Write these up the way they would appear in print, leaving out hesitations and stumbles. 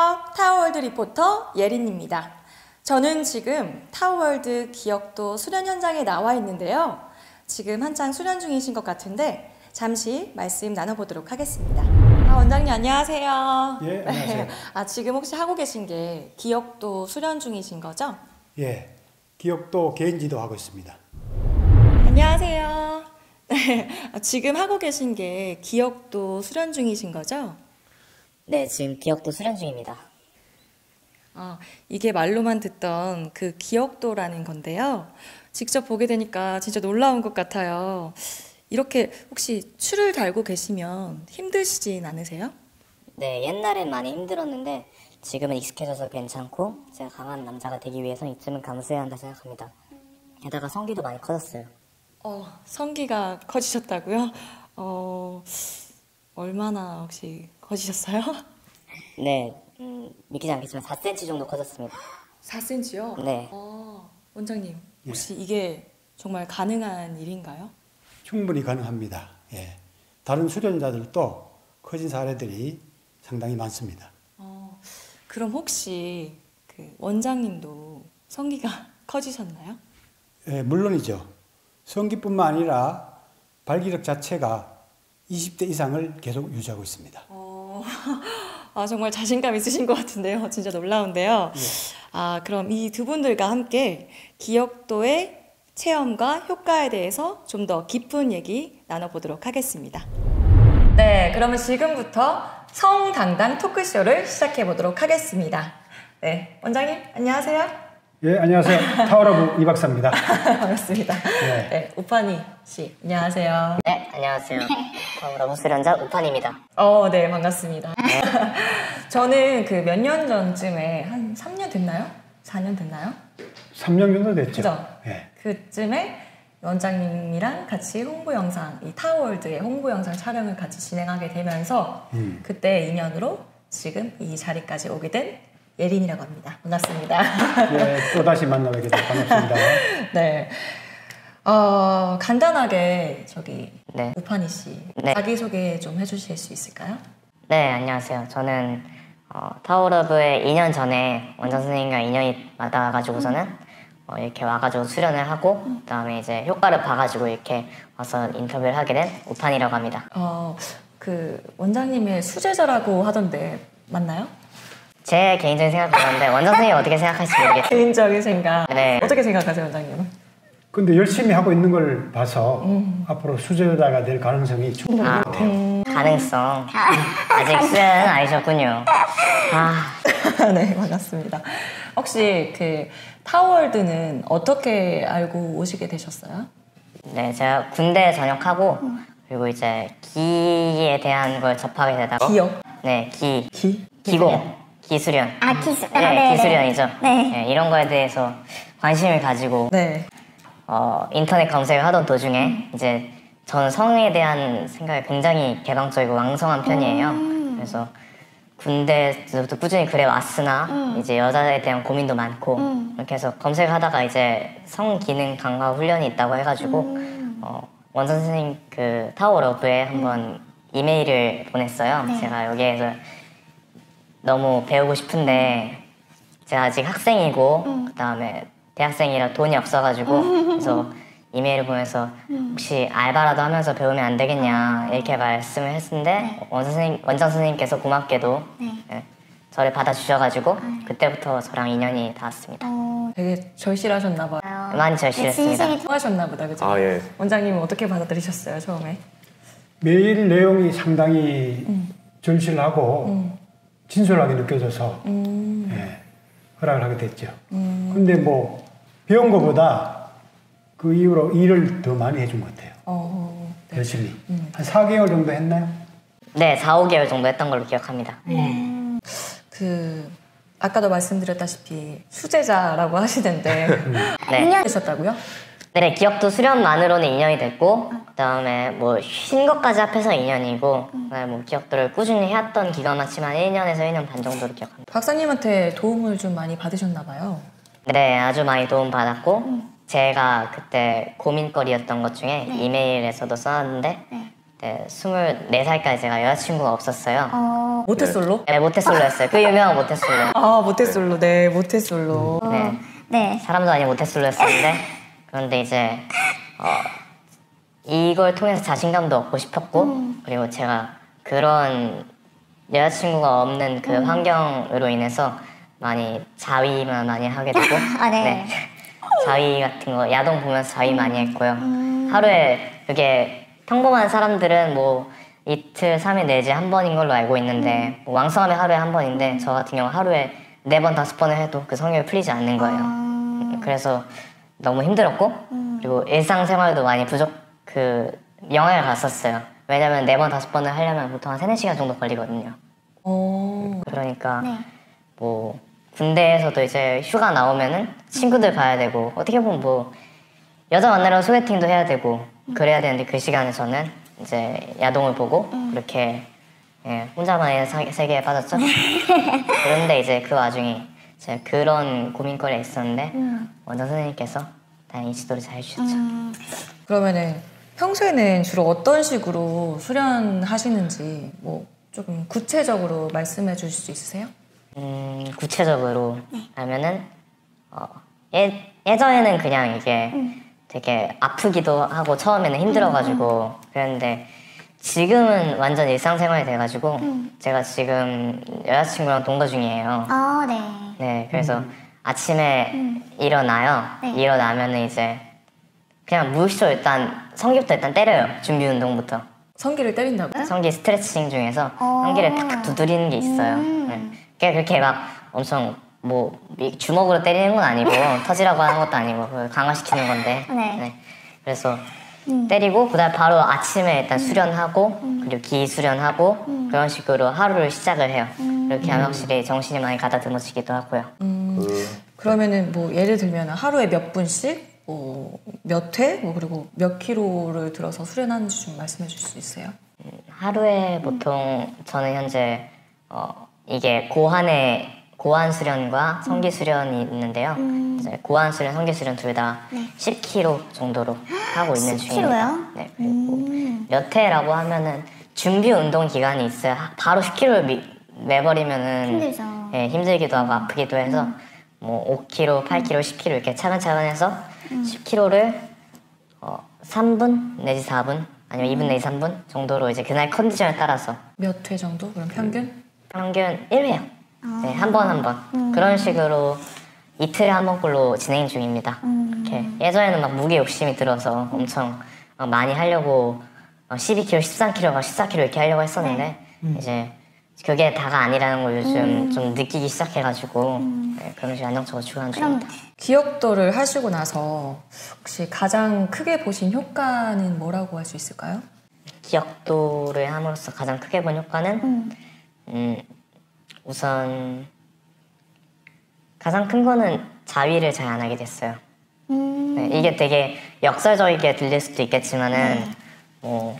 안녕하세요. 타워월드 리포터 예린입니다. 저는 지금 타워월드 기억도 수련 현장에 나와 있는데요. 지금 한창 수련 중이신 것 같은데 잠시 말씀 나눠보도록 하겠습니다. 원장님 안녕하세요. 예, 안녕하세요. 네. 지금 혹시 하고 계신 게 기억도 수련 중이신 거죠? 예, 기억도 개인지도 하고 있습니다. 안녕하세요. 네. 지금 하고 계신 게 기억도 수련 중이신 거죠? 네, 지금 기억도 수련 중입니다. 이게 말로만 듣던 그 기억도라는 건데요. 직접 보게 되니까 진짜 놀라운 것 같아요. 이렇게 혹시 추를 달고 계시면 힘드시진 않으세요? 네, 옛날엔 많이 힘들었는데 지금은 익숙해져서 괜찮고 제가 강한 남자가 되기 위해서 이쯤은 감수해야 한다 생각합니다. 게다가 성기도 많이 커졌어요. 성기가 커지셨다고요? 얼마나 혹시 커지셨어요? 네, 믿기지 않겠지만 4cm 정도 커졌습니다. 4cm요? 네. 원장님, 혹시 이게 정말 가능한 일인가요? 충분히 가능합니다. 예, 다른 수련자들도 커진 사례들이 상당히 많습니다. 그럼 혹시 그 원장님도 성기가 커지셨나요? 예, 물론이죠. 성기뿐만 아니라 발기력 자체가 20대 이상을 계속 유지하고 있습니다. 정말 자신감 있으신 것 같은데요. 진짜 놀라운데요. 예. 그럼 이 두 분들과 함께 기억도의 체험과 효과에 대해서 좀 더 깊은 얘기 나눠보도록 하겠습니다. 네, 그러면 지금부터 성당당 토크쇼를 시작해보도록 하겠습니다. 네, 원장님 안녕하세요. 예, 안녕하세요. 타워러브 이박사입니다. 반갑습니다. 네. 네, 우파니 씨 안녕하세요. 네, 안녕하세요. 러브 수련자 우판입니다. 네, 반갑습니다. 저는 그 몇 년 전쯤에 한 3년 됐나요? 4년 됐나요? 3년 정도 됐죠. 그죠? 예. 그쯤에 원장님이랑 같이 홍보 영상, 이 타워월드의 홍보 영상 촬영을 같이 진행하게 되면서 그때 인연으로 지금 이 자리까지 오게 된 예린이라고 합니다. 반갑습니다. 예, 또 다시 만나뵙게 돼서 반갑습니다. 네. 간단하게 네. 우파니 씨 네. 자기소개 좀 해주실 수 있을까요? 네, 안녕하세요. 저는 타워러브에 2년 전에 원장 선생님과 인연이 맞아가지고서는 이렇게 와가지고 수련을 하고 그다음에 이제 효과를 봐가지고 이렇게 와서 인터뷰를 하게 된 우판이라고 합니다. 그 원장님의 수제자라고 하던데 맞나요? 제 개인적인 생각은 그런데 원장 선생님이 어떻게 생각하실지 모르겠어요. 개인적인 생각. 네. 어떻게 생각하세요, 원장님은? 근데 열심히 하고 있는 걸 봐서 앞으로 수제자가 될 가능성이 충분한 것 같아요. 가능성. 아직 수련은 아니셨군요. 네, 반갑습니다. 혹시 그 타워월드는 어떻게 알고 오시게 되셨어요? 네, 제가 군대 전역하고 그리고 이제 기에 대한 걸 접하게 되다가 기요? 네, 기? 기공, 기수련. 기술. 네, 기수련이죠. 네. 네, 이런 거에 대해서 관심을 가지고 네. 인터넷 검색을 하던 도중에 이제 저는 성에 대한 생각이 굉장히 개방적이고 왕성한 편이에요. 그래서 군대에서부터 꾸준히 그래 왔으나 이제 여자에 대한 고민도 많고 이렇게 해서 검색하다가 이제 성 기능 강화 훈련이 있다고 해가지고 원장 선생님 그 타워러브에 한번 이메일을 보냈어요. 네. 제가 여기에서 너무 배우고 싶은데 제가 아직 학생이고 그다음에 대학생이라 돈이 없어가지고 그래서 이메일을 보면서 혹시 알바라도 하면서 배우면 안 되겠냐 이렇게 말씀을 했는데 원장 선생님께서 고맙게도 네, 저를 받아주셔가지고 그때부터 저랑 인연이 닿았습니다. 되게 절실하셨나 봐요. 많이 절실했습니다. 하셨나 보다, 그죠? 예. 원장님은 어떻게 받아들이셨어요, 처음에? 메일 내용이 상당히 절실하고 진솔하게 느껴져서 예, 허락을 하게 됐죠. 근데 뭐 배운 것보다 그 이후로 일을 더 많이 해준 것 같아요. 네. 열심히. 한 4개월 정도 했나요? 네, 4, 5개월 정도 했던 걸로 기억합니다. 아까도 말씀드렸다시피 수제자라고 하시는데 네. 되셨다고요? 네, 기억도 수련만으로는 2년이 됐고 그다음에 뭐 쉰 것까지 합해서 2년이고 그다음에 뭐 기억도를 꾸준히 해왔던 기간은 치만 1년에서 1년 반 정도로 기억합니다. 박사님한테 도움을 좀 많이 받으셨나 봐요. 네, 아주 많이 도움 받았고 제가 그때 고민거리였던 것 중에 이메일에서도 써놨는데 네, 24살까지 제가 여자친구가 없었어요. 모태솔로? 네, 모태솔로였어요. 그 유명한 모태솔로. 아, 모태솔로. 네, 모태솔로. 네. 네. 사람도 아닌 모태솔로였었는데 그런데 이제 이걸 통해서 자신감도 얻고 싶었고 그리고 제가 그런 여자친구가 없는 그 환경으로 인해서 많이 자위만 많이 하게 되고 아, 네. 자위 같은 거 야동 보면서 자위 많이 했고요. 하루에 그게 평범한 사람들은 뭐 이틀, 3일 내지 한 번인 걸로 알고 있는데 뭐 왕성하면 하루에 한 번인데 저 같은 경우 하루에 4번, 5번을 해도 그 성욕이 풀리지 않는 거예요. 그래서 너무 힘들었고 그리고 일상생활도 많이 영향을 갔었어요. 왜냐면 4번, 5번을 하려면 보통 한 3-4시간 정도 걸리거든요. 그러니까 네. 뭐 군대에서도 이제 휴가 나오면은 친구들 봐야 되고 어떻게 보면 뭐 여자 만나러 소개팅도 해야 되고 그래야 되는데 그 시간에 저는 이제 야동을 보고 그렇게 혼자만의 세계에 빠졌죠. 그런데 이제 그 와중에 제가 그런 고민거리가 있었는데 원장 선생님께서 다행히 지도를 잘 해주셨죠. 그러면은 평소에는 주로 어떤 식으로 수련하시는지 뭐 조금 구체적으로 말씀해 주실 수 있으세요? 구체적으로 하면은 예전에는 그냥 이게 되게 아프기도 하고 처음에는 힘들어가지고 그랬는데 지금은 완전 일상생활이 돼가지고 제가 지금 여자친구랑 동거 중이에요. 아, 네. 네, 그래서 아침에 일어나요. 네. 일어나면은 이제 그냥 무의식적으로 일단 성기부터 일단 때려요. 준비 운동부터. 성기를 때린다고? 성기 스트레칭 중에서 성기를 탁 두드리는 게 있어요. 네. 그렇게 막 엄청 뭐 주먹으로 때리는 건 아니고 터지라고 하는 것도 아니고 강화시키는 건데. 네. 그래서 때리고 그다음 바로 아침에 일단 수련하고 그리고 기 수련하고 그런 식으로 하루를 시작을 해요. 그렇게 하면 확실히 정신이 많이 가다듬어지기도 하고요. 그러면은 뭐 예를 들면 하루에 몇 분씩 뭐 몇 회, 뭐 그리고 몇 킬로를 들어서 수련하는지 좀 말씀해 주실 수 있어요? 하루에 보통 저는 현재 이게 고환 수련과 성기 수련이 있는데요. 이제 고환 수련, 성기 수련 둘 다 10kg 정도로 하고 있는 10kg 중입니다. 요? 네, 그리고 몇 회라고 하면은 준비 운동 기간이 있어요. 바로 10kg를 매버리면은 힘들죠. 네, 힘들기도 하고 아프기도 해서 뭐 5kg, 8kg, 10kg 이렇게 차근차근 해서 10kg를 3분 내지 4분 아니면 2분 내지 3분 정도로 이제 그날 컨디션에 따라서 몇 회 정도? 그럼 평균? 평균 1회요. 네, 한 번. 그런 식으로 이틀에 한 번꼴로 진행 중입니다. 이렇게 예전에는 막 무게 욕심이 들어서 엄청 막 많이 하려고 12kg, 13kg, 14kg 이렇게 하려고 했었는데 이제 그게 다가 아니라는 걸 요즘 좀 느끼기 시작해가지고 네, 그런 식으로 안정적으로 추구하는 중입니다. 기억도를 하시고 나서 혹시 가장 크게 보신 효과는 뭐라고 할 수 있을까요? 기억도를 함으로써 가장 크게 본 효과는 우선 가장 큰 거는 자위를 잘 안 하게 됐어요. 네, 이게 되게 역설적이게 들릴 수도 있겠지만은 뭐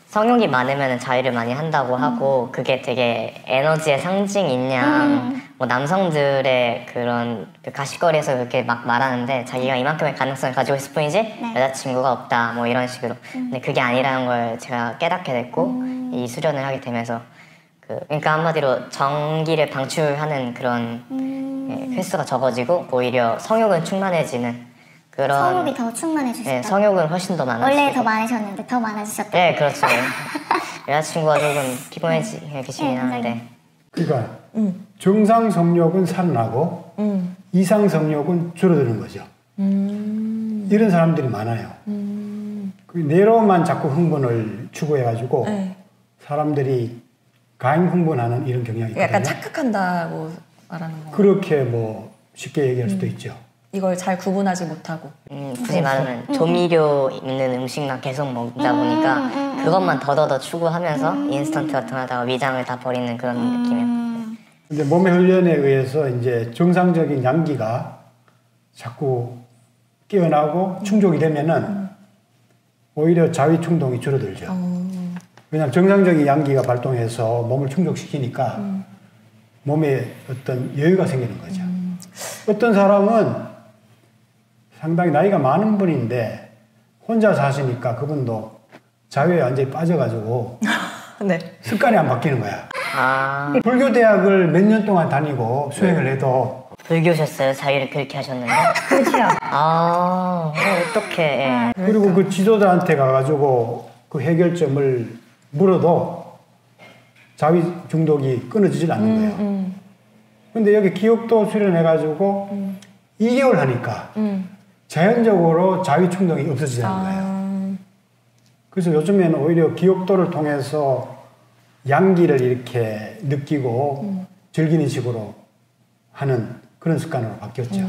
성욕이 많으면 자위를 많이 한다고 하고 그게 되게 에너지의 상징인 양 뭐 남성들의 그런 그 가십거리에서 그렇게 막 말하는데 자기가 이만큼의 가능성을 가지고 있을 뿐이지 여자친구가 없다 뭐 이런 식으로 근데 그게 아니라는 걸 제가 깨닫게 됐고 이 수련을 하게 되면서 그러니까 한마디로 전기를 방출하는 그런 횟수가 적어지고 오히려 성욕은 충만해지는 그런 성욕이 더 충만해지셨다. 네, 성욕은 훨씬 더 많아지고 원래 더 많으셨는데 더 많아지셨다. 네, 그렇죠. 여자친구가 조금 피곤해지긴 하는데 그러니까 정상 성욕은 살아나고 이상 성욕은 줄어드는 거죠. 이런 사람들이 많아요. 그 내로만 자꾸 흥분을 추구해가지고 사람들이 가임 흥분하는 이런 경향이 있거든요. 약간 착각한다고 말하는 거. 그렇게 뭐 쉽게 얘기할 수도 있죠. 이걸 잘 구분하지 못하고. 굳이 말하면 조미료 있는 음식만 계속 먹다 보니까 그것만 더더더 추구하면서 인스턴트 같은 거 하다가 위장을 다 버리는 그런 느낌이에요. 근데 몸의 훈련에 의해서 이제 정상적인 양기가 자꾸 깨어나고 충족이 되면은 오히려 자위 충동이 줄어들죠. 왜냐하면 정상적인 양기가 발동해서 몸을 충족시키니까 몸에 어떤 여유가 생기는 거죠. 어떤 사람은 상당히 나이가 많은 분인데 혼자 사시니까 그분도 자유에 완전히 빠져가지고 네. 습관이 안 바뀌는 거야. 아, 불교 대학을 몇 년 동안 다니고 수행을 해도 불교셨어요? 자기를 그렇게 하셨는데? 그렇죠. 아, 어떡해. 예. 그리고 그 지도자한테 가가지고 그 해결점을 물어도 자위 중독이 끊어지질 않는 거예요. 근데 여기 기억도 수련해가지고 2개월 하니까 자연적으로 자위 충동이 없어지는 거예요. 그래서 요즘에는 오히려 기억도를 통해서 양기를 이렇게 느끼고 즐기는 식으로 하는 그런 습관으로 바뀌었죠.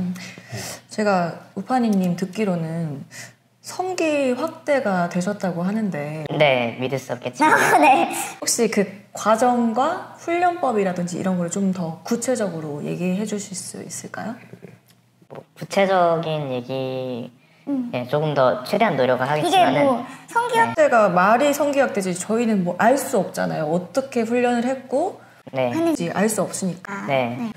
제가 우파니님 듣기로는 성기 확대가 되셨다고 하는데 네, 믿을 수 없겠지만. 네. 혹시 그 과정과 훈련법이라든지 이런 걸 좀 더 구체적으로 얘기해 주실 수 있을까요? 뭐 구체적인 얘기, 예, 조금 더 최대한 노력을 이게 하겠지만은. 뭐 성기학 확대가 말이 성기 확대지 저희는 뭐 알 수 없잖아요. 어떻게 훈련을 했고 네. 하는지 알 수 없으니까. 네.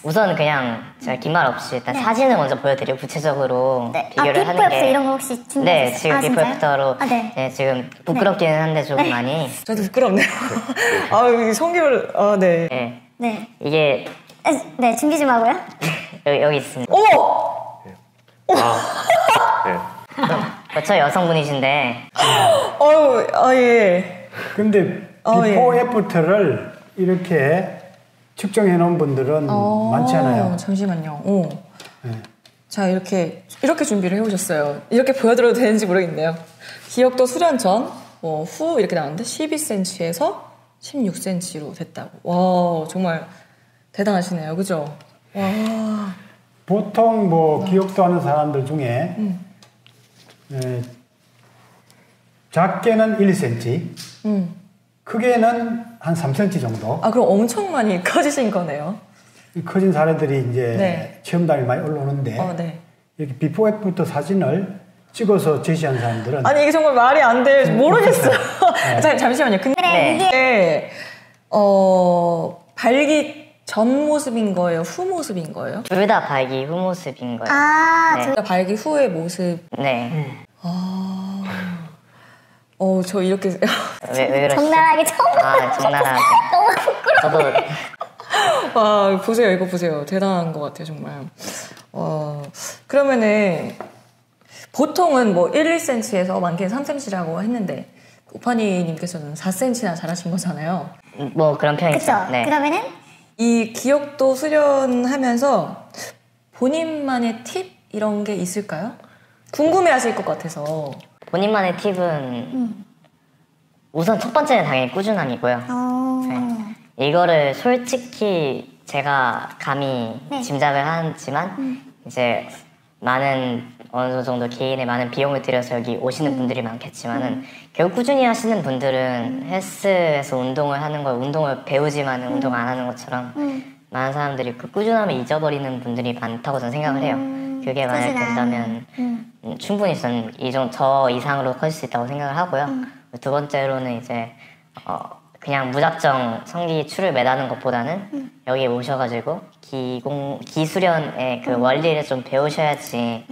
우선 그냥 제가 긴 말 없이 일단 사진을 먼저 보여드리고 구체적으로 네. 비교를 하는 비포 게. 이런 거 혹시 준비하셨어요? 네, 지금 비포 진짜요? 애프터로. 네. 네, 지금 부끄럽기는 한데 조금 많이. 저도 부끄럽네요. 아, 이 성기를 네. 네. 네. 이게 네, 준비 좀 하고요. 여기 있습니다. 어머! 저 여성분이신데. 예. 근데 예. 비포 애프터를 이렇게 측정해 놓은 분들은 많지 않아요. 잠시만요. 네. 자, 이렇게 준비를 해오셨어요. 이렇게 보여드려도 되는지 모르겠네요. 기억도 수련 전, 후 이렇게 나왔는데 12cm에서 16cm로 됐다고. 와, 정말 대단하시네요. 그죠? 와. 보통 뭐 기억도 하는 사람들 중에 작게는 1cm, 크게는 한 3cm 정도 아, 그럼 엄청 많이 커지신 거네요. 커진 사례들이 이제 네. 체험단이 많이 올라오는데 네. 이렇게 비포 애프터 사진을 찍어서 제시한 사람들은 아니, 이게 정말 말이 안 돼. 모르겠어요. 잠시만요. 근데 네. 이게, 발기 전 모습인 거예요? 후 모습인 거예요? 둘 다 발기 후 모습인 거예요. 아, 네. 그러니까 발기 후의 모습. 네. 저 이렇게. 왜 그러시죠? 적나라하게 처음 아, 적나라하게. 너무 부끄러워. 저도 와, 보세요. 이거 보세요. 대단한 것 같아요, 정말. 그러면은, 보통은 뭐 1, 1cm에서 많게는 3cm라고 했는데, 우파니님께서는 4cm나 잘하신 거잖아요. 뭐 그런 편이죠. 그쵸? 네. 그러면은 이 기억도 수련하면서 본인만의 팁? 이런 게 있을까요? 궁금해 하실 것 같아서. 본인만의 팁은 우선 첫 번째는 당연히 꾸준함이고요. 네. 이거를 솔직히 제가 감히 네. 짐작을 하지만 이제 많은 어느 정도 개인의 많은 비용을 들여서 여기 오시는 분들이 많겠지만은 결국 꾸준히 하시는 분들은 헬스에서 운동을 하는 걸 운동을 배우지만 운동 안 하는 것처럼 많은 사람들이 그 꾸준함을 잊어버리는 분들이 많다고 저는 생각을 해요. 그게 만약 된다면 충분히 저는 저 이상으로 커질 수 있다고 생각을 하고요. 두 번째로는 이제 그냥 무작정 성기 추를 매다는 것보다는 여기에 오셔가지고 기수련의 그 원리를 좀 배우셔야지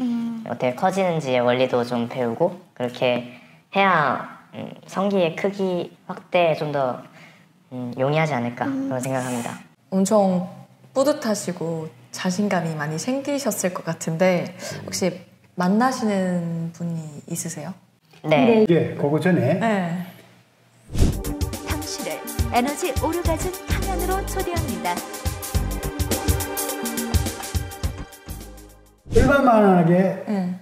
어떻게 커지는지의 원리도 좀 배우고 그렇게 해야 성기의 크기 확대에 좀 더 용이하지 않을까 그런 생각합니다. 엄청 뿌듯하시고 자신감이 많이 생기셨을 것 같은데 혹시 만나시는 분이 있으세요? 네. 예, 그거 전에 네. 당신을 에너지 오르가즘 강연으로 초대합니다. 일반만하게 네.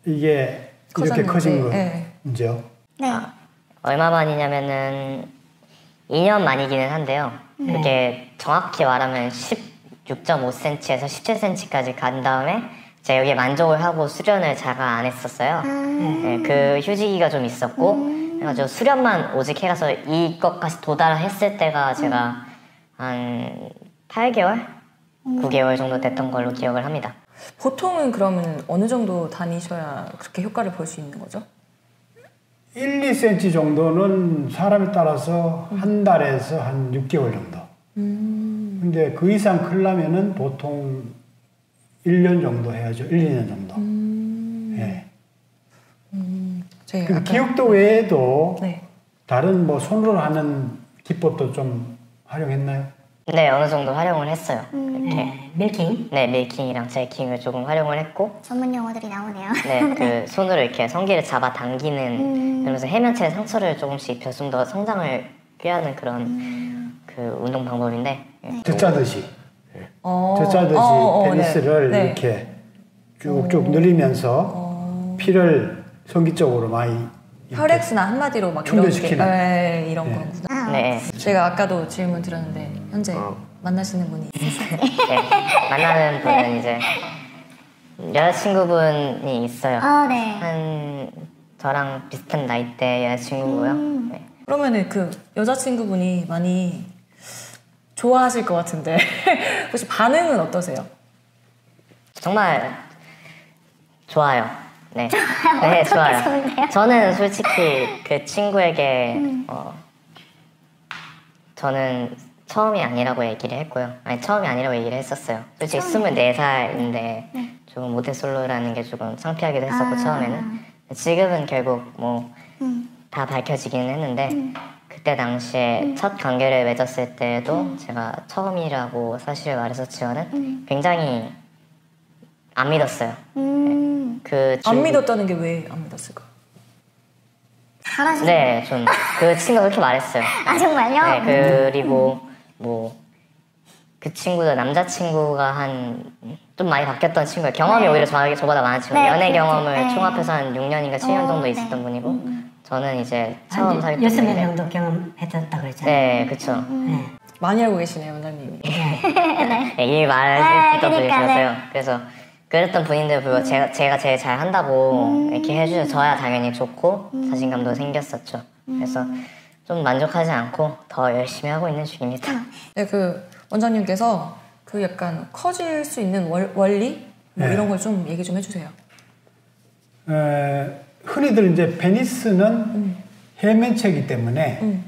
이게 이렇게 커졌는지, 커진 네. 거죠. 네. 얼마 만이냐면은 2년 만이기는 한데요. 그게 정확히 말하면 16.5cm에서 17cm까지 간 다음에 제가 여기에 만족을 하고 수련을 제가 안 했었어요. 네, 그 휴지기가 좀 있었고 그래가지고 수련만 오직 해가서 이것까지 도달했을 때가 제가 한 8개월? 9개월 정도 됐던 걸로 기억을 합니다. 보통은 그러면 어느 정도 다니셔야 그렇게 효과를 볼 수 있는 거죠? 1, 2cm 정도는 사람에 따라서 한 달에서 한 6개월 정도. 근데 그 이상 크려면은 보통 1년 정도 해야죠. 1, 2년 정도. 예. 그 기억도 외에도 네. 다른 뭐 손으로 하는 기법도 좀 활용했나요? 네, 어느 정도 활용을 했어요. 이렇게. 밀킹? 네, 밀킹이랑 제이킹을 조금 활용을 했고, 전문 용어들이 나오네요. 네, 그 손으로 이렇게 성기를 잡아 당기는, 그러면서 해면체에 상처를 조금씩 입혀 좀 더 성장을 꾀하는 그런 그 운동 방법인데. 젖자듯이. 젖자듯이 페니스를 네. 이렇게 쭉쭉 늘리면서 피를 성기 쪽으로 많이 혈액순환 한마디로 막 충전시키는. 이런 거구나. 네, 제가 아까도 질문 드렸는데 현재 만나시는 분이 있으세요? 네, 만나는 분은 이제 여자친구분이 있어요. 네. 한 저랑 비슷한 나이대 여자친구고요. 네. 그러면은 그 여자친구분이 많이 좋아하실 것 같은데 혹시 반응은 어떠세요? 정말 좋아요. 네, 네 좋아요. 저는 솔직히 그 친구에게 저는 처음이 아니라고 얘기를 했고요. 아니 처음이 아니라고 얘기를 했었어요. 솔직히 24살인데 조금 모태솔로라는 게 조금 창피하기도 했었고 처음에는. 지금은 결국 뭐 다 밝혀지기는 했는데 그때 당시에 첫 관계를 맺었을 때도 제가 처음이라고 사실을 말했었지만은 굉장히 안 믿었어요. 그 안 친구- 믿었다는 게 왜 안 믿었을까? 잘하시네. 네, 좀 그 친구가 그렇게 말했어요. 아, 정말요? 네, 그리고 뭐 그 친구도 남자친구가 좀 많이 바뀌었던 친구예요. 경험이 오히려 저보다 많은 친구예요. 네, 연애 그렇죠. 경험을 네. 총합해서 한 6년인가 7년 정도 네. 있었던 분이고 저는 이제 처음 사귀었던 6명 분인데 정도 경험했었다고 그랬잖아요. 네, 그쵸. 네. 많이 알고 계시네요, 원장님이. 네, 이 말을 듣던 분이 그러니까, 계셨어요. 그래서 그랬던 분인데도 불구하고 제가 제일 잘 한다고 이렇게 해주셔서 저야 당연히 좋고 자신감도 생겼었죠. 그래서 좀 만족하지 않고 더 열심히 하고 있는 중입니다. 네, 그 원장님께서 그 약간 커질 수 있는 원리 뭐 네. 이런 걸 좀 얘기 좀 해주세요. 흔히들 이제 페니스는 해면체이기 때문에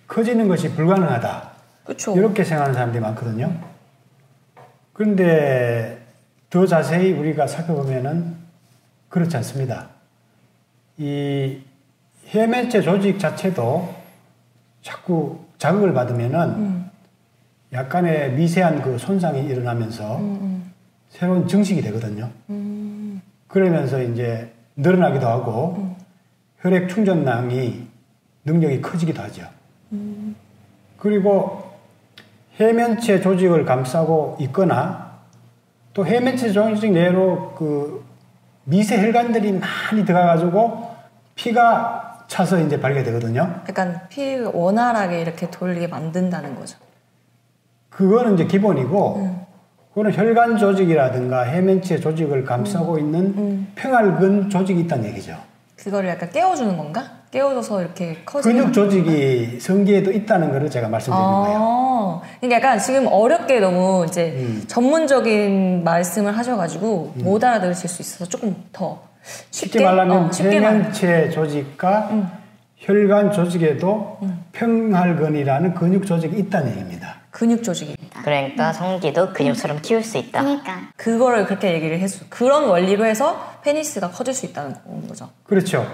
커지는 것이 불가능하다. 그렇죠. 이렇게 생각하는 사람들이 많거든요. 그런데 더 자세히 우리가 살펴보면은 그렇지 않습니다. 이 해면체 조직 자체도 자꾸 자극을 받으면은 약간의 미세한 그 손상이 일어나면서 새로운 증식이 되거든요. 그러면서 이제 늘어나기도 하고 혈액 충전량이 능력이 커지기도 하죠. 그리고 해면체 조직을 감싸고 있거나 또 해면체 조직 내로 그 미세 혈관들이 많이 들어가가지고 피가 차서 이제 발견되거든요. 약간 피 원활하게 이렇게 돌리게 만든다는 거죠. 그거는 이제 기본이고, 그거는 혈관 조직이라든가 해면체 조직을 감싸고 있는 평활근 조직이 있다는 얘기죠. 그거를 약간 깨워주는 건가? 깨워줘서 이렇게 커지는 근육 조직이 성기에도 있다는 거를 제가 말씀드리는 거예요. 그러니까 약간 지금 어렵게 너무 이제 전문적인 말씀을 하셔가지고 못 알아들으실 수 있어서 조금 더 쉽게 말하면 쉽게 말하면. 해면체 조직과 혈관 조직에도 평활근이라는 근육 조직이 있다는 얘기입니다. 근육 조직이. 그러니까 성기도 근육처럼 키울 수 있다. 그러니까. 그거를 그렇게 얘기를 했어. 그런 원리로 해서 페니스가 커질 수 있다는 거죠. 그렇죠.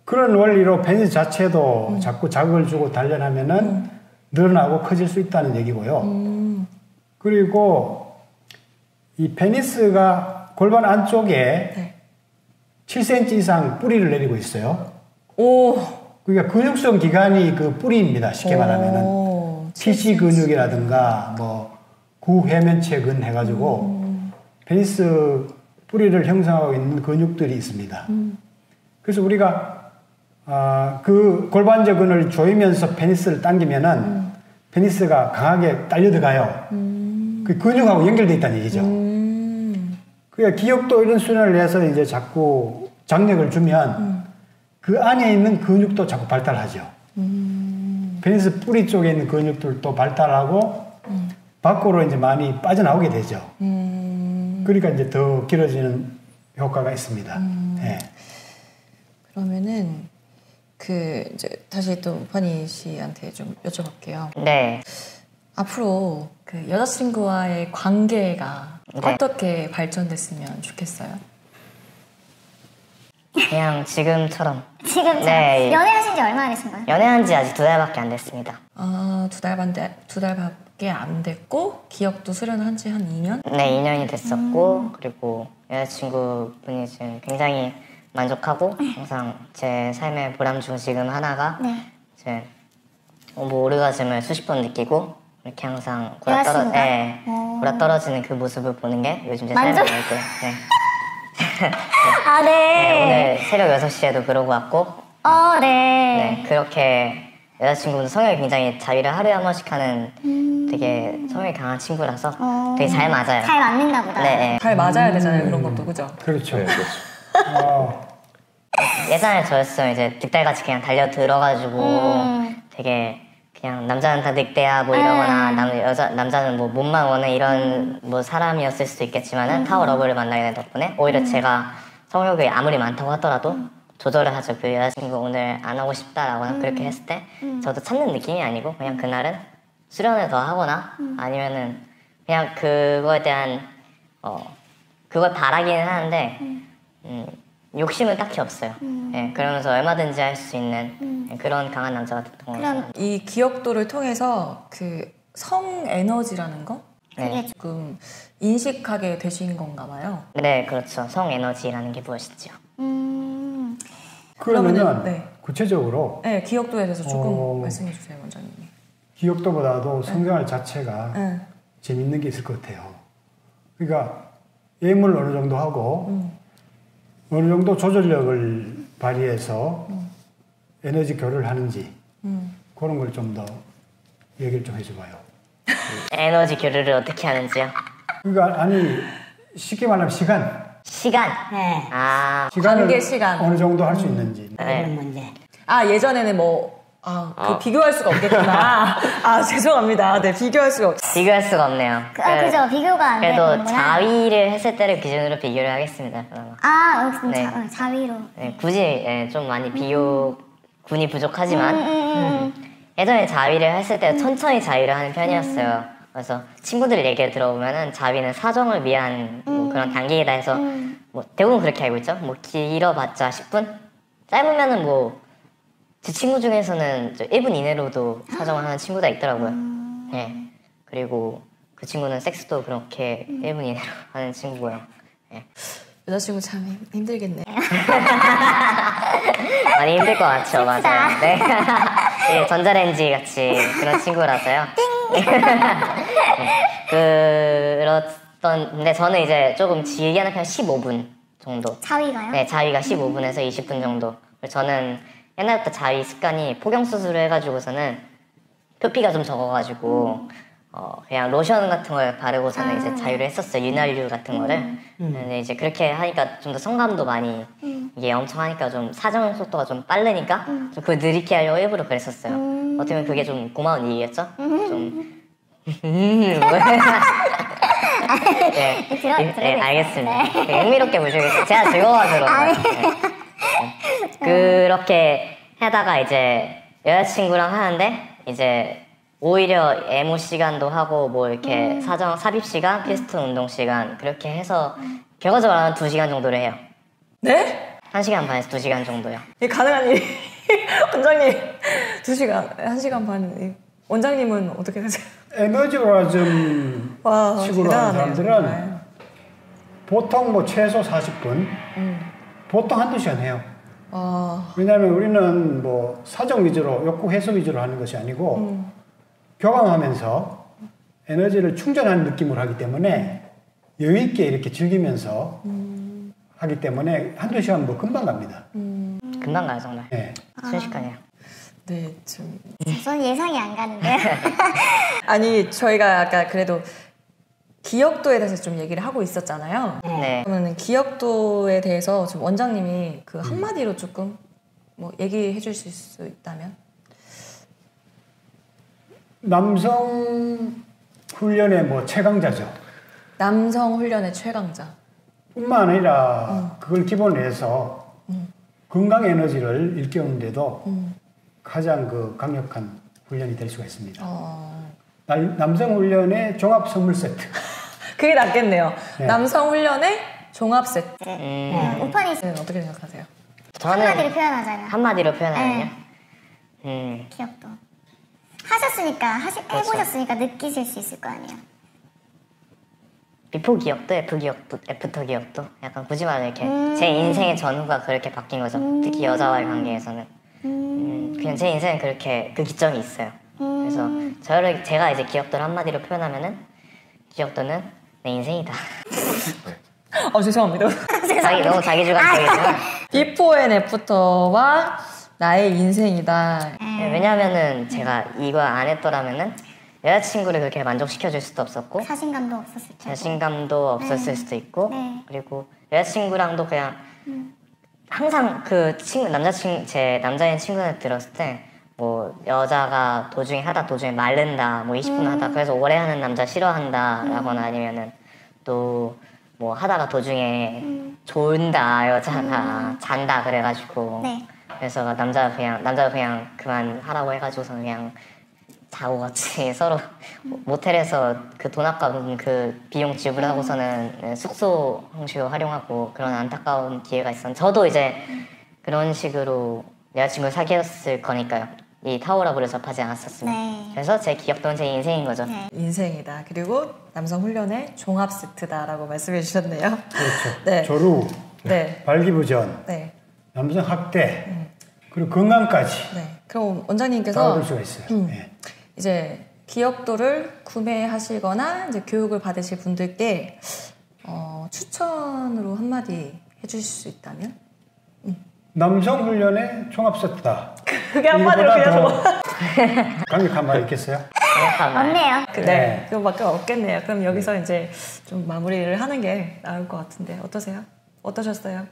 그런 원리로 페니스 자체도 자꾸 자극을 주고 단련하면은 늘어나고 커질 수 있다는 얘기고요. 그리고 이 페니스가 골반 안쪽에 네. 7cm 이상 뿌리를 내리고 있어요. 오. 그러니까 근육성 기관이 그 뿌리입니다. 쉽게 말하면은. 오. 피지 근육이라든가 뭐 구해면체근 해가지고 페니스 뿌리를 형성하고 있는 근육들이 있습니다. 그래서 우리가 그 골반저근을 조이면서 페니스를 당기면은 페니스가 강하게 딸려 들어가요. 그 근육하고 연결돼 있다는 얘기죠. 그러니까 기억도 이런 순환을 해서 이제 자꾸 장력을 주면 그 안에 있는 근육도 자꾸 발달하죠. 페니스 뿌리 쪽에 있는 근육들도 발달하고 밖으로 이제 많이 빠져나오게 되죠. 그러니까 이제 더 길어지는 효과가 있습니다. 네. 그러면은 그 이제 다시 또 파니 씨한테 좀 여쭤볼게요. 네. 앞으로 그 여자친구와의 관계가 네. 어떻게 발전됐으면 좋겠어요? 그냥 지금처럼. 지금 네. 연애하신 지 얼마나 되신 거예요? 연애한 지 아직 2달밖에 안 됐습니다. 아, 두 달밖에 안 됐고 기억도 수련한 지 한 2년? 네, 2년이 됐었고 그리고 여자친구분이 지금 굉장히 만족하고 항상 제 삶의 보람 중 지금 하나가 네. 이제 뭐 오르가즘을 수십 번 느끼고 이렇게 항상 여자친구가? 골아떨어지는 그 모습을 보는 게 요즘 제 만족? 삶의 이렇게 아, 네. 네, 오늘 새벽 6시에도 그러고 왔고 네. 네, 그렇게 여자친구는 성격이 굉장히 자위를 하루에 한 번씩 하는 되게 성격이 강한 친구라서 되게 잘 맞아요. 잘 맞는가 보다. 네, 네. 잘 맞아야 되잖아요, 그런 것도, 그죠? 그렇죠. 네, 그렇죠. 예전에 저였으면 이제 득달같이 그냥 달려 들어가지고 되게 그냥 남자는 다 늑대야 뭐 이러거나 남자는 뭐 몸만 원해 이런 뭐 사람이었을 수도 있겠지만은 타워 러브를 만나게 된 덕분에 오히려 제가 성욕이 아무리 많다고 하더라도 조절을 하죠. 그 여자친구 오늘 안 하고 싶다라거나 그렇게 했을 때 저도 참는 느낌이 아니고 그냥 그날은 수련을 더 하거나 아니면은 그냥 그거에 대한 그걸 바라기는 하는데 욕심은 딱히 없어요. 예, 그러면서 얼마든지 할 수 있는 그런 강한 남자가 됐던 것 같아요. 이 기억도를 통해서 그 성 에너지라는 거? 네. 조금 인식하게 되신 건가 봐요. 네, 그렇죠. 성 에너지라는 게 무엇이죠? 그러면은 네. 구체적으로 네, 기억도에 대해서 조금 어. 말씀해 주세요, 원장님이. 기억도보다도 성생활 자체가 네. 재밌는 게 있을 것 같아요. 그러니까 예물 어느 정도 하고 어느 정도 조절력을 발휘해서 에너지 교류를 하는지 그런 걸 좀 더 얘기를 좀 해줘봐요. 에너지 교류를 어떻게 하는지요? 그러니까 아니 쉽게 말하면 시간. 시간. 네. 아, 시간을 관계 시간. 어느 정도 할 수 있는지. 그런 문제. 아, 예전에는 비교할 수가 없겠구나. 아, 죄송합니다. 네, 비교할 수가 없. 비교할 수가 없네요. 그죠. 비교가 안 그래도 되는구나. 자위를 했을 때를 기준으로 비교를 하겠습니다. 그러면. 네. 자위로. 네, 굳이 좀 많이 군이 부족하지만 예전에 자위를 했을 때 천천히 자위를 하는 편이었어요. 그래서 친구들 얘기를 들어보면은 자위는 사정을 위한 뭐 그런 단계이다 해서 뭐 대부분 그렇게 알고 있죠. 뭐 길어봤자 10분? 짧으면은 뭐 제 친구 중에서는 1분 이내로도 사정을 하는 친구가 있더라고요. 네. 그리고 그 친구는 섹스도 그렇게 1분 이내로 하는 친구고요. 네. 여자친구 참 힘들겠네. 많이 힘들 것 같죠, 맞아요. 네. 네, 전자레인지 같이 그런 친구라서요. 근데 저는 이제 조금 길게 하는 편 15분 정도. 자위가요? 네, 자위가 15분에서 20분 정도. 저는 옛날부터 자위 습관이 포경 수술을 해가지고서는 표피가 좀 적어가지고 그냥 로션 같은 걸 바르고서는 이제 자위를 했었어요. 윤활유 같은 거를. 근데 이제 그렇게 하니까 좀 더 성감도 많이 이게 엄청 하니까 좀 사정 속도가 좀 빠르니까 좀 그걸 느리게 하려고 일부러 그랬었어요. 어떻게 보면 그게 좀 고마운 일이겠죠? 좀 네, 네, 알겠습니다. 되게 흥미롭게 보시겠어요. 제가 즐거워서 그런 거예요. 네. 그렇게 하다가 이제 여자친구랑 하는데 이제 오히려 에모 시간도 하고 뭐 이렇게 사정 삽입 시간, 피스톤 운동 시간 그렇게 해서 결과적으로 하면 2시간 정도를 해요. 네? 1시간 반에서 2시간 정도요. 이게 가능한 일이. 원장님, 2시간, 1시간 반. 원장님은 어떻게 하세요? 에너지가 좀 와, 식으로 하는 대단하네요, 사람들은 정말. 보통 뭐 최소 40분, 보통 한두 시간 해요. 와, 왜냐하면 우리는 뭐 사정 위주로, 욕구 해소 위주로 하는 것이 아니고 교감하면서 에너지를 충전하는 느낌으로 하기 때문에 여유 있게 이렇게 즐기면서 하기 때문에 한두 시간 뭐 금방 갑니다. 금방 가요 정말. 네. 순식간이에요. 네, 좀. 저는 예상이 안 가는데요. 아니, 저희가 아까 그래도 기억도에 대해서 좀 얘기를 하고 있었잖아요. 네. 그러면 기억도에 대해서 좀 원장님이 그 한마디로 조금 뭐 얘기해 주실 수 있다면? 남성 훈련의 뭐 최강자죠. 남성 훈련의 최강자. 뿐만 아니라 그걸 기본으로 해서 건강 에너지를 일깨우는데도 가장 그 강력한 훈련이 될 수가 있습니다. 남성 훈련의 종합 선물 세트. 그게 낫겠네요. 네. 남성 훈련의 종합 세트. 오판이 네, 어떻게 생각하세요? 저는 한마디로 표현하자면. 한마디로 표현하면요. 기억도. 하셨으니까, 해보셨으니까 느끼실 수 있을 거 아니에요. 비포 기억도 애프터 기억도 약간 굳이 말하면 이렇게 제 인생의 전후가 그렇게 바뀐 거죠. 특히 여자와의 관계에서는 그냥 제 인생은 그렇게 그 기점이 있어요. 그래서 제가 이제 기억도를 한마디로 표현하면은 기억도는 내 인생이다. 죄송합니다. 너무 자기주관적이지만 비포 앤 애프터와 나의 인생이다. 왜냐하면은 제가 이거 안 했더라면은 여자친구를 그렇게 만족시켜줄 수도 없었고 자신감도 없었을 테고. 자신감도 없었을 수도 있고 네. 그리고 여자친구랑도 그냥 항상 그 제 남자인 친구한테 들었을 때 뭐 여자가 도중에 마른다 뭐 20분 하다 그래서 오래 하는 남자 싫어한다 라거나 아니면은 또 뭐 하다가 도중에 졸다 여자가 잔다 그래가지고 네. 그래서 남자가 그냥 그만하라고 해가지고서 그냥 자고 같이 서로 모텔에서 그 돈 아까운 그 비용 지불하고서는 숙소 홍시로 활용하고 그런 안타까운 기회가 있었는데 저도 이제 그런 식으로 여자친구를 사귀었을 거니까요. 이 타워라브를 접하지 않았었으면. 네. 그래서 제 기억도는 제 인생인 거죠. 네. 인생이다. 그리고 남성 훈련의 종합 세트다라고 말씀해 주셨네요. 그렇죠. 네. 조루, 네. 발기부전, 네. 남성 학대, 그리고 건강까지 네. 그럼 원장님께서 다 얻을 수가 있어요. 예. 이제 기억도를 구매하시거나 이제 교육을 받으실 분들께 추천으로 한마디 해주실 수 있다면? 남성 훈련의 종합 세트다. 그게 한마디로 이거보다 더 강력한 말이 있겠어요? 없네요. 네. 그거밖에 없겠네요. 그럼 여기서 이제 좀 마무리를 하는 게 나을 것 같은데 어떠세요? 어떠셨어요?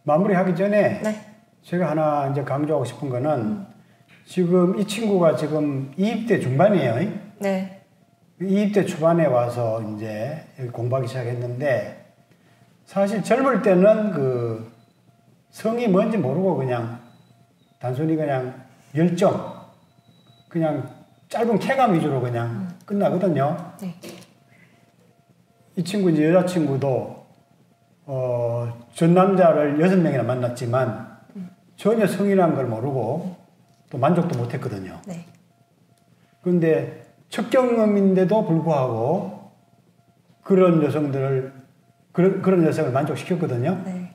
마무리하기 전에 네. 제가 하나 이제 강조하고 싶은 거는 지금 이 친구가 지금 20대 중반이에요. 네. 20대 초반에 와서 이제 공부하기 시작했는데 사실 젊을 때는 그 성이 뭔지 모르고 그냥 단순히 그냥 열정, 그냥 짧은 쾌감 위주로 그냥 끝나거든요. 네. 이 친구 이제 여자친구도 전 남자를 6명이나 만났지만 전혀 성이라는 걸 모르고 또 만족도 못했거든요. 네. 그런데 첫 경험인데도 불구하고 그런 여성을 만족시켰거든요. 네.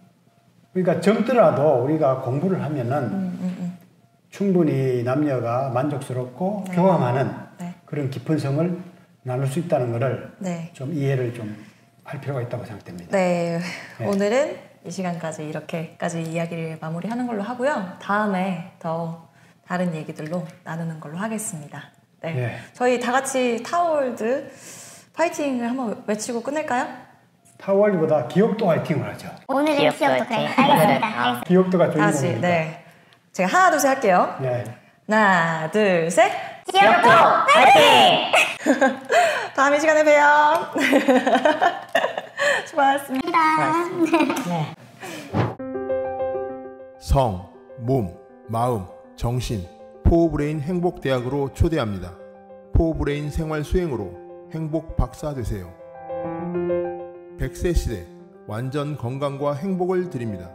그러니까 젊더라도 우리가 공부를 하면은 충분히 남녀가 만족스럽고 네. 교감하는 네. 그런 깊은 성을 나눌 수 있다는 것을 네. 좀 이해를 좀 할 필요가 있다고 생각됩니다. 네. 네. 오늘은 이 시간까지 이렇게까지 이야기를 마무리하는 걸로 하고요. 다음에 더 다른 얘기들로 나누는 걸로 하겠습니다. 네. 네. 저희 다 같이 타워월드 파이팅을 한번 외치고 끝낼까요? 타월보다 기억도 화이팅을 하죠. 오늘은 기억도 기억도 화이팅. 그래. 알겠습니다. 기억도가 다시. 주인공입니다. 네. 제가 하나 둘 셋 할게요. 네. 하나 둘 셋. 기억도 화이팅! 다음 이 시간에 봬요. 수고하셨습니다. 네. 성, 몸, 마음, 정신, 포브레인 행복대학으로 초대합니다. 포브레인 생활 수행으로 행복 박사 되세요. 100세 시대 완전 건강과 행복을 드립니다.